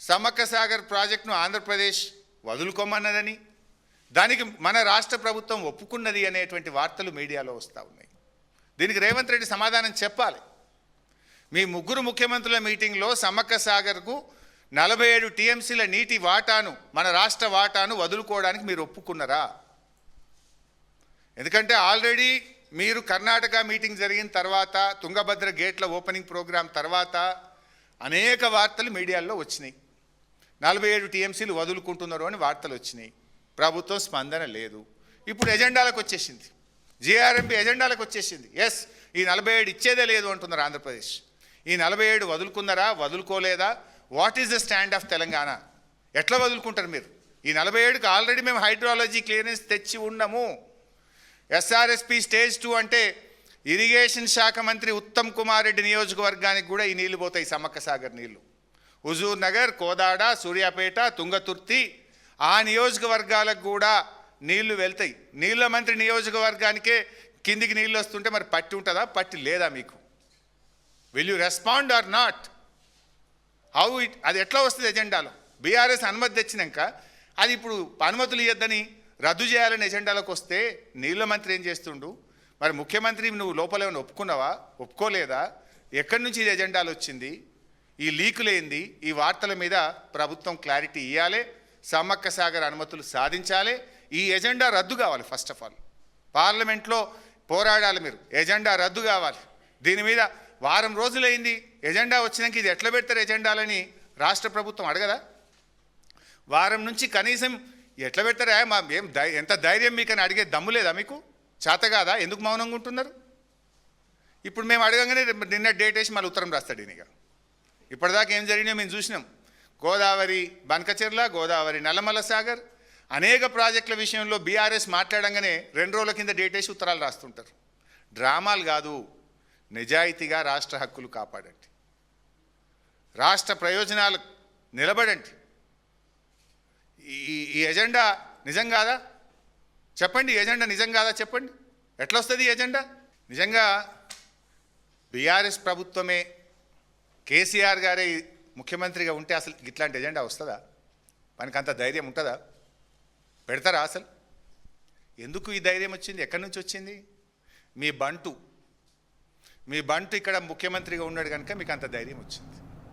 సమ్మక్క సాగర్ ప్రాజెక్టును ఆంధ్రప్రదేశ్ వదులుకోమన్నదని, దానికి మన రాష్ట్ర ప్రభుత్వం ఒప్పుకున్నది అనేటువంటి వార్తలు మీడియాలో వస్తూ ఉన్నాయి. దీనికి రేవంత్ రెడ్డి సమాధానం చెప్పాలి. మీ ముగ్గురు ముఖ్యమంత్రుల మీటింగ్లో సమ్మక్క సాగర్కు 47 టీఎంసీల నీటి వాటాను, మన రాష్ట్ర వాటాను వదులుకోవడానికి మీరు ఒప్పుకున్నారా? ఎందుకంటే ఆల్రెడీ మీరు కర్ణాటక మీటింగ్ జరిగిన తర్వాత, తుంగభద్ర గేట్ల ఓపెనింగ్ ప్రోగ్రాం తర్వాత అనేక వార్తలు మీడియాల్లో వచ్చినాయి. 47 టీఎంసీలు వదులుకుంటున్నారు అని వార్తలు వచ్చినాయి. ప్రభుత్వం స్పందన లేదు. ఇప్పుడు ఎజెండాలకు వచ్చేసింది, జేఆర్ఎంపీ ఎజెండాలకు వచ్చేసింది. ఎస్, ఈ 47 ఇచ్చేదే లేదు అంటున్నారు ఆంధ్రప్రదేశ్. ఈ 47 వదులుకున్నారా, వదులుకోలేదా? What is the stand of Telangana? ఎట్లా వదులుకుంటారు మీరు? ఈ 47కి ఆల్రెడీ మేము హైడ్రాలజీ క్లియరెన్స్ తెచ్చి ఉన్నాము. ఎస్ఆర్ఎస్పి స్టేజ్ 2 అంటే ఇరిగేషన్ శాఖ మంత్రి ఉత్తమ్ కుమార్ రెడ్డి నియోజకవర్గానికి కూడా ఈ నీళ్లు పోతాయి, సమ్మక్క సాగర్ నీళ్లు. హుజూర్ నగర్, కోదాడ, సూర్యాపేట, తుంగతుర్తి ఆ నియోజకవర్గాలకు కూడా నీళ్లు వెళ్తాయి. నీళ్ళ మంత్రి నియోజకవర్గానికే కిందికి నీళ్ళు వస్తుంటే మరి పట్టి ఉంటుందా, పట్టి లేదా మీకు? Will you respond or not? How it, అది ఎట్లా వస్తుంది ఎజెండాలో? బీఆర్ఎస్ అనుమతి తెచ్చినాక అది ఇప్పుడు అనుమతులు ఇవ్వద్దని రద్దు చేయాలని ఎజెండాలోకి వస్తే నీళ్ళ మంత్రి ఏం చేస్తుండు? మరి ముఖ్యమంత్రి నువ్వు లోపల ఏమైనా ఒప్పుకున్నావా, ఒప్పుకోలేదా? ఎక్కడి నుంచి ఇది ఎజెండాలు వచ్చింది? ఈ లీకులేంది? ఈ వార్తల మీద ప్రభుత్వం క్లారిటీ ఇవ్వాలి. సమ్మక్క సాగర్ అనుమతులు సాధించాలి. ఈ ఎజెండా రద్దు కావాలి. ఫస్ట్ ఆఫ్ ఆల్ పార్లమెంట్లో పోరాడాలి మీరు. ఎజెండా రద్దు కావాలి. దీని మీద వారం రోజులైంది. ఎజెండా వచ్చినాక ఇది ఎట్లా పెడతారు ఎజెండాలని రాష్ట్ర ప్రభుత్వం అడగదా? వారం నుంచి కనీసం ఎట్లా పెడతారా, మా ఏం ఎంత ధైర్యం మీకు అని అడిగే దమ్ము లేదా మీకు? చేత కాదా? ఎందుకు మౌనంగా ఉంటున్నారు? ఇప్పుడు మేము అడగంగానే నిన్న డేట్ వేసి మళ్ళీ ఉత్తరం రాస్తాడు ఈయనగా. ఇప్పటిదాకా ఏం జరిగినాయో మేము చూసినాం. గోదావరి బనకచెర్ల, గోదావరి నల్లమల్ల సాగర్ అనేక ప్రాజెక్టుల విషయంలో బీఆర్ఎస్ మాట్లాడంగానే 2 రోజుల కింద డేట్ వేసి ఉత్తరాలు రాస్తుంటారు. డ్రామాలు కాదు, నిజాయితీగా రాష్ట్ర హక్కులు కాపాడండి, రాష్ట్ర ప్రయోజనాలు నిలబడండి. ఈ ఎజెండా నిజం కాదా చెప్పండి? ఎజెండా నిజం కాదా చెప్పండి? ఎట్లా వస్తుంది ఎజెండా? నిజంగా బీఆర్ఎస్ ప్రభుత్వమే, కేసీఆర్ గారే ముఖ్యమంత్రిగా ఉంటే అసలు ఇట్లాంటి ఎజెండా వస్తుందా? మనకి అంత ధైర్యం ఉంటుందా? పెడతారా అసలు? ఎందుకు ఈ ధైర్యం వచ్చింది? ఎక్కడి నుంచి వచ్చింది? మీ బంటు ఇక్కడ ముఖ్యమంత్రిగా ఉన్నాడు కనుక మీకు అంత ధైర్యం వచ్చింది.